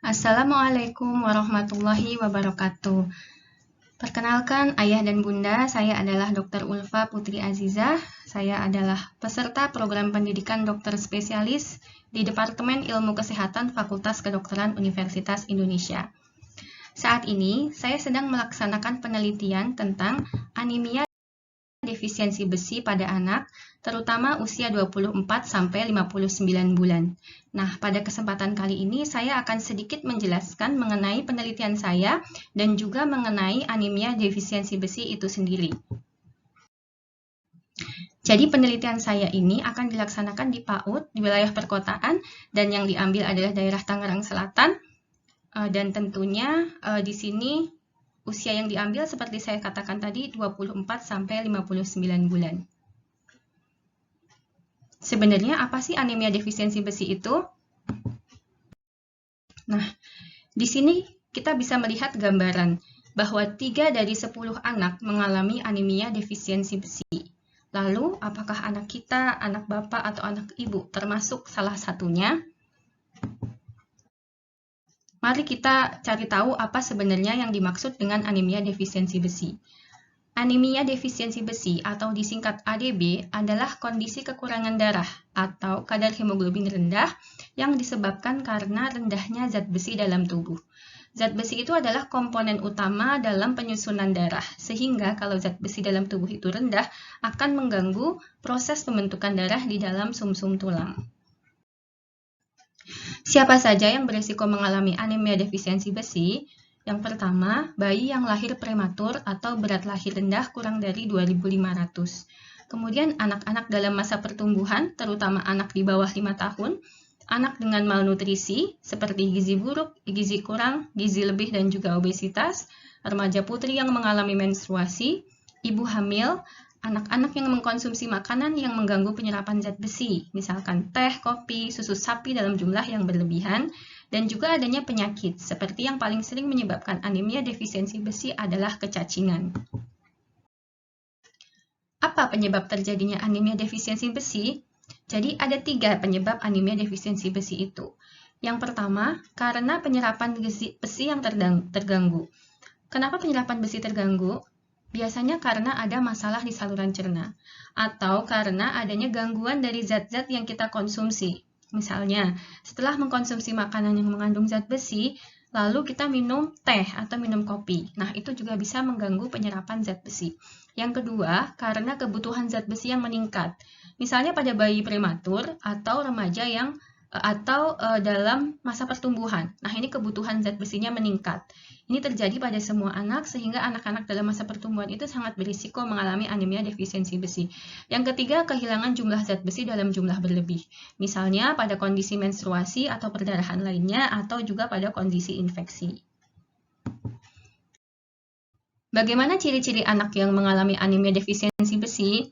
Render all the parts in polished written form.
Assalamualaikum warahmatullahi wabarakatuh. Perkenalkan, ayah dan bunda, saya adalah Dr. Ulfa Putri Azizah. Saya adalah peserta program pendidikan dokter spesialis di Departemen Ilmu Kesehatan Fakultas Kedokteran Universitas Indonesia. Saat ini, saya sedang melaksanakan penelitian tentang anemia defisiensi besi pada anak, terutama usia 24-59 bulan. Nah, pada kesempatan kali ini saya akan sedikit menjelaskan mengenai penelitian saya dan juga mengenai anemia defisiensi besi itu sendiri. Jadi penelitian saya ini akan dilaksanakan di PAUD, di wilayah perkotaan, dan yang diambil adalah daerah Tangerang Selatan. Dan tentunya di sini usia yang diambil seperti saya katakan tadi 24-59 bulan. Sebenarnya apa sih anemia defisiensi besi itu? Nah, di sini kita bisa melihat gambaran bahwa 3 dari 10 anak mengalami anemia defisiensi besi. Lalu, apakah anak kita, anak bapak, atau anak ibu termasuk salah satunya? Mari kita cari tahu apa sebenarnya yang dimaksud dengan anemia defisiensi besi. Anemia defisiensi besi atau disingkat ADB adalah kondisi kekurangan darah atau kadar hemoglobin rendah yang disebabkan karena rendahnya zat besi dalam tubuh. Zat besi itu adalah komponen utama dalam penyusunan darah, sehingga kalau zat besi dalam tubuh itu rendah akan mengganggu proses pembentukan darah di dalam sumsum tulang. Siapa saja yang berisiko mengalami anemia defisiensi besi? Yang pertama, bayi yang lahir prematur atau berat lahir rendah kurang dari 2.500. Kemudian anak-anak dalam masa pertumbuhan, terutama anak di bawah 5 tahun, anak dengan malnutrisi seperti gizi buruk, gizi kurang, gizi lebih dan juga obesitas, remaja putri yang mengalami menstruasi, ibu hamil, anak-anak yang mengkonsumsi makanan yang mengganggu penyerapan zat besi, misalkan teh, kopi, susu sapi dalam jumlah yang berlebihan, dan juga adanya penyakit, seperti yang paling sering menyebabkan anemia defisiensi besi adalah kecacingan. Apa penyebab terjadinya anemia defisiensi besi? Jadi ada 3 penyebab anemia defisiensi besi itu. Yang pertama, karena penyerapan besi yang terganggu. Kenapa penyerapan besi terganggu? Biasanya karena ada masalah di saluran cerna, atau karena adanya gangguan dari zat-zat yang kita konsumsi. Misalnya, setelah mengkonsumsi makanan yang mengandung zat besi, lalu kita minum teh atau minum kopi. Nah, itu juga bisa mengganggu penyerapan zat besi. Yang kedua, karena kebutuhan zat besi yang meningkat. Misalnya pada bayi prematur atau remaja yang dalam masa pertumbuhan. Nah, ini kebutuhan zat besinya meningkat. Ini terjadi pada semua anak, sehingga anak-anak dalam masa pertumbuhan itu sangat berisiko mengalami anemia defisiensi besi. Yang ketiga, kehilangan jumlah zat besi dalam jumlah berlebih. Misalnya pada kondisi menstruasi atau perdarahan lainnya, atau juga pada kondisi infeksi. Bagaimana ciri-ciri anak yang mengalami anemia defisiensi besi?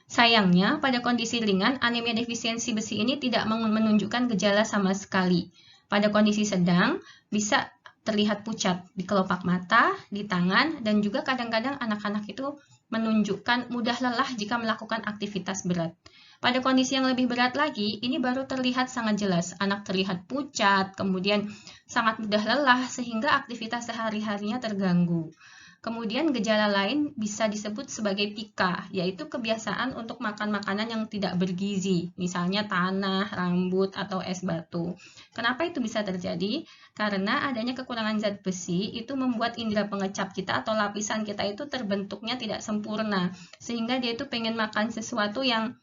Sayangnya, pada kondisi ringan, anemia defisiensi besi ini tidak menunjukkan gejala sama sekali. Pada kondisi sedang, bisa terlihat pucat di kelopak mata, di tangan, dan juga kadang-kadang anak-anak itu menunjukkan mudah lelah jika melakukan aktivitas berat. Pada kondisi yang lebih berat lagi, ini baru terlihat sangat jelas. Anak terlihat pucat, kemudian sangat mudah lelah, sehingga aktivitas sehari-harinya terganggu. Kemudian gejala lain bisa disebut sebagai pika, yaitu kebiasaan untuk makan makanan yang tidak bergizi, misalnya tanah, rambut, atau es batu. Kenapa itu bisa terjadi? Karena adanya kekurangan zat besi itu membuat indera pengecap kita atau lapisan kita itu terbentuknya tidak sempurna, sehingga dia itu pengen makan sesuatu yang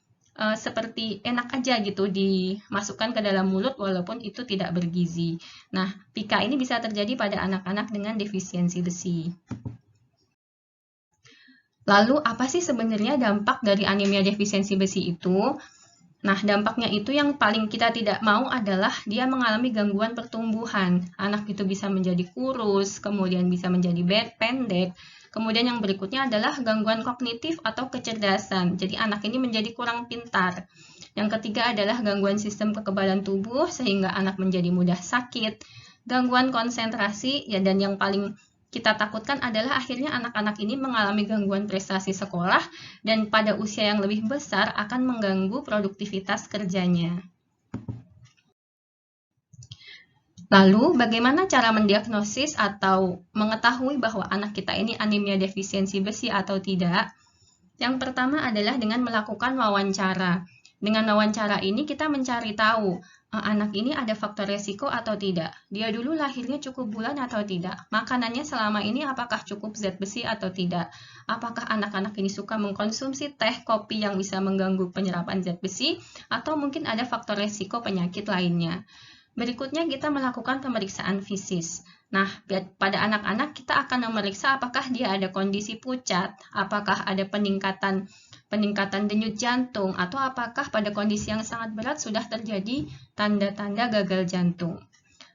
seperti enak aja gitu dimasukkan ke dalam mulut walaupun itu tidak bergizi. Nah, pika ini bisa terjadi pada anak-anak dengan defisiensi besi. Lalu, apa sih sebenarnya dampak dari anemia defisiensi besi itu? Nah, dampaknya itu yang paling kita tidak mau adalah dia mengalami gangguan pertumbuhan. Anak itu bisa menjadi kurus, kemudian bisa menjadi pendek. Kemudian yang berikutnya adalah gangguan kognitif atau kecerdasan. Jadi anak ini menjadi kurang pintar. Yang ketiga adalah gangguan sistem kekebalan tubuh sehingga anak menjadi mudah sakit. Gangguan konsentrasi ya, dan yang paling kita takutkan adalah akhirnya anak-anak ini mengalami gangguan prestasi sekolah dan pada usia yang lebih besar akan mengganggu produktivitas kerjanya. Lalu, bagaimana cara mendiagnosis atau mengetahui bahwa anak kita ini anemia defisiensi besi atau tidak? Yang pertama adalah dengan melakukan wawancara. Dengan wawancara ini kita mencari tahu anak ini ada faktor resiko atau tidak. Dia dulu lahirnya cukup bulan atau tidak. Makanannya selama ini apakah cukup zat besi atau tidak. Apakah anak-anak ini suka mengkonsumsi teh, kopi yang bisa mengganggu penyerapan zat besi, atau mungkin ada faktor resiko penyakit lainnya. Berikutnya kita melakukan pemeriksaan fisis. Nah, pada anak-anak kita akan memeriksa apakah dia ada kondisi pucat, apakah ada peningkatan denyut jantung, atau apakah pada kondisi yang sangat berat sudah terjadi tanda-tanda gagal jantung.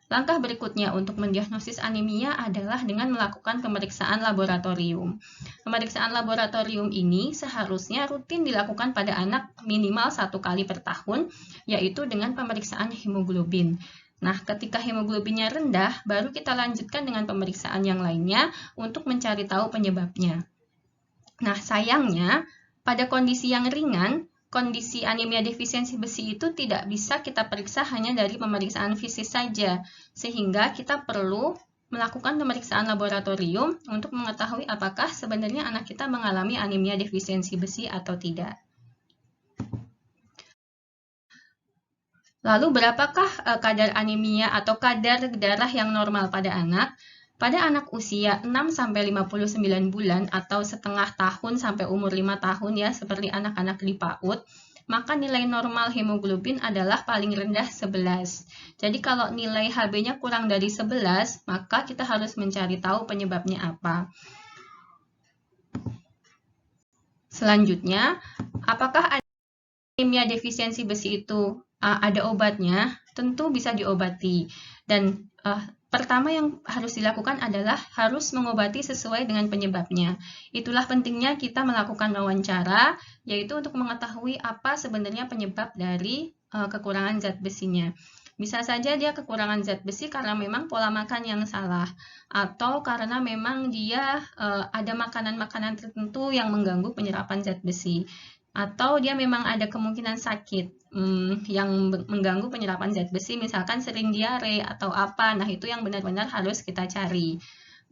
Langkah berikutnya untuk mendiagnosis anemia adalah dengan melakukan pemeriksaan laboratorium. Pemeriksaan laboratorium ini seharusnya rutin dilakukan pada anak minimal 1 kali per tahun, yaitu dengan pemeriksaan hemoglobin. Nah, ketika hemoglobinnya rendah, baru kita lanjutkan dengan pemeriksaan yang lainnya untuk mencari tahu penyebabnya. Nah, sayangnya, pada kondisi yang ringan, kondisi anemia defisiensi besi itu tidak bisa kita periksa hanya dari pemeriksaan fisik saja, sehingga kita perlu melakukan pemeriksaan laboratorium untuk mengetahui apakah sebenarnya anak kita mengalami anemia defisiensi besi atau tidak. Lalu berapakah kadar anemia atau kadar darah yang normal pada anak? Pada anak usia 6-59 bulan atau setengah tahun sampai umur 5 tahun ya, seperti anak-anak di PAUD, maka nilai normal hemoglobin adalah paling rendah 11. Jadi kalau nilai Hb-nya kurang dari 11, maka kita harus mencari tahu penyebabnya apa. Selanjutnya, apakah anemia defisiensi besi itu ada obatnya? Tentu bisa diobati. Dan pertama yang harus dilakukan adalah harus mengobati sesuai dengan penyebabnya. Itulah pentingnya kita melakukan wawancara, yaitu untuk mengetahui apa sebenarnya penyebab dari kekurangan zat besinya. Bisa saja dia kekurangan zat besi karena memang pola makan yang salah, atau karena memang dia ada makanan-makanan tertentu yang mengganggu penyerapan zat besi, atau dia memang ada kemungkinan sakit yang mengganggu penyerapan zat besi, misalkan sering diare atau apa. Nah, itu yang benar-benar harus kita cari.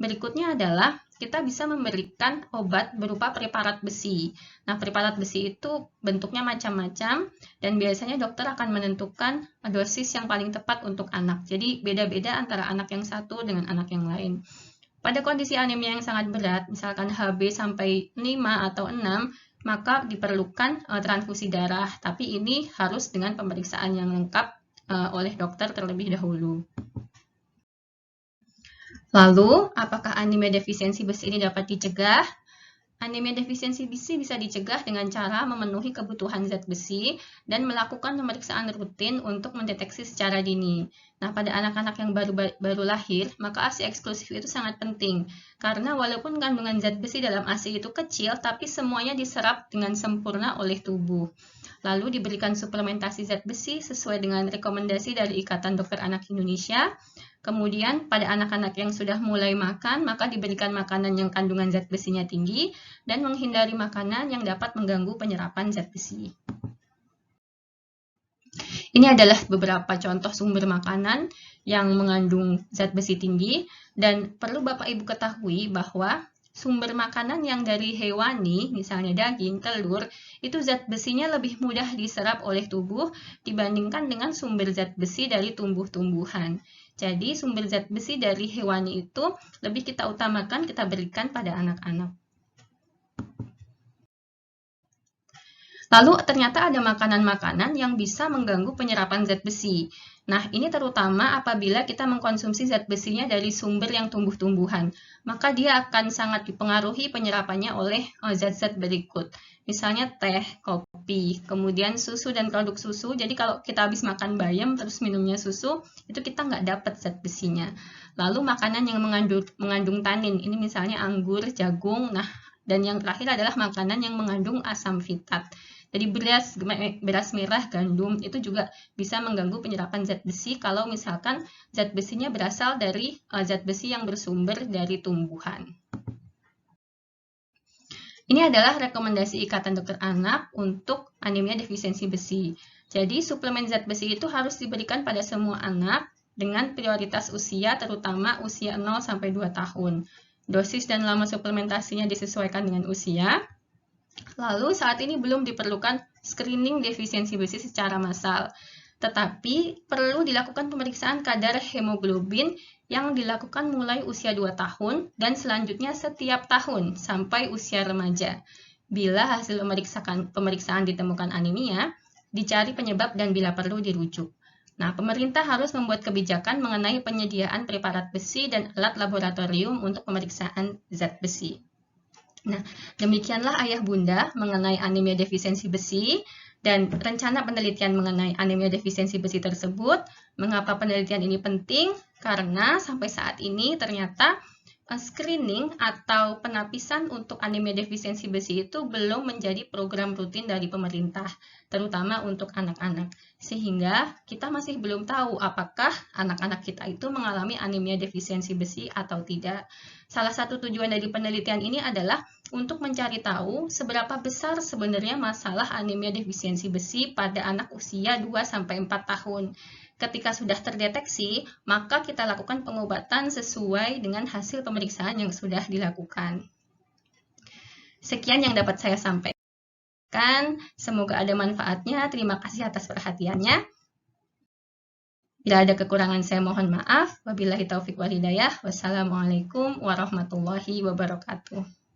Berikutnya adalah kita bisa memberikan obat berupa preparat besi. Nah, preparat besi itu bentuknya macam-macam dan biasanya dokter akan menentukan dosis yang paling tepat untuk anak. Jadi, beda-beda antara anak yang satu dengan anak yang lain. Pada kondisi anemia yang sangat berat, misalkan Hb sampai 5 atau 6, maka diperlukan transfusi darah, tapi ini harus dengan pemeriksaan yang lengkap oleh dokter terlebih dahulu. Lalu, apakah anemia defisiensi besi ini dapat dicegah? Anemia defisiensi besi bisa dicegah dengan cara memenuhi kebutuhan zat besi dan melakukan pemeriksaan rutin untuk mendeteksi secara dini. Nah, pada anak-anak yang baru lahir, maka ASI eksklusif itu sangat penting. Karena walaupun kandungan zat besi dalam ASI itu kecil, tapi semuanya diserap dengan sempurna oleh tubuh. Lalu diberikan suplementasi zat besi sesuai dengan rekomendasi dari Ikatan Dokter Anak Indonesia. Kemudian pada anak-anak yang sudah mulai makan, maka diberikan makanan yang kandungan zat besinya tinggi dan menghindari makanan yang dapat mengganggu penyerapan zat besi. Ini adalah beberapa contoh sumber makanan yang mengandung zat besi tinggi, dan perlu Bapak Ibu ketahui bahwa sumber makanan yang dari hewani, misalnya daging, telur, itu zat besinya lebih mudah diserap oleh tubuh dibandingkan dengan sumber zat besi dari tumbuh-tumbuhan. Jadi sumber zat besi dari hewani itu lebih kita utamakan, kita berikan pada anak-anak. Lalu ternyata ada makanan-makanan yang bisa mengganggu penyerapan zat besi. Nah, ini terutama apabila kita mengkonsumsi zat besinya dari sumber yang tumbuh-tumbuhan. Maka dia akan sangat dipengaruhi penyerapannya oleh zat-zat berikut. Misalnya teh, kopi, kemudian susu dan produk susu. Jadi kalau kita habis makan bayam terus minumnya susu, itu kita nggak dapat zat besinya. Lalu makanan yang mengandung tanin, ini misalnya anggur, jagung, dan yang terakhir adalah makanan yang mengandung asam fitat. Jadi beras merah, gandum itu juga bisa mengganggu penyerapan zat besi kalau misalkan zat besinya berasal dari zat besi yang bersumber dari tumbuhan. Ini adalah rekomendasi Ikatan Dokter Anak untuk anemia defisiensi besi. Jadi suplemen zat besi itu harus diberikan pada semua anak dengan prioritas usia terutama usia 0 sampai 2 tahun. Dosis dan lama suplementasinya disesuaikan dengan usia. Lalu saat ini belum diperlukan screening defisiensi besi secara massal, tetapi perlu dilakukan pemeriksaan kadar hemoglobin yang dilakukan mulai usia 2 tahun dan selanjutnya setiap tahun sampai usia remaja. Bila hasil pemeriksaan ditemukan anemia, dicari penyebab dan bila perlu dirujuk. Nah, pemerintah harus membuat kebijakan mengenai penyediaan preparat besi dan alat laboratorium untuk pemeriksaan zat besi. Nah, demikianlah ayah bunda mengenai anemia defisiensi besi dan rencana penelitian mengenai anemia defisiensi besi tersebut. Mengapa penelitian ini penting? Karena sampai saat ini ternyata screening atau penapisan untuk anemia defisiensi besi itu belum menjadi program rutin dari pemerintah, terutama untuk anak-anak. Sehingga kita masih belum tahu apakah anak-anak kita itu mengalami anemia defisiensi besi atau tidak. Salah satu tujuan dari penelitian ini adalah untuk mencari tahu seberapa besar sebenarnya masalah anemia defisiensi besi pada anak usia 2-4 tahun. Ketika sudah terdeteksi, maka kita lakukan pengobatan sesuai dengan hasil pemeriksaan yang sudah dilakukan. Sekian yang dapat saya sampaikan. Semoga ada manfaatnya. Terima kasih atas perhatiannya. Bila ada kekurangan saya mohon maaf. Wabillahi taufiq wal hidayah. Wassalamualaikum warahmatullahi wabarakatuh.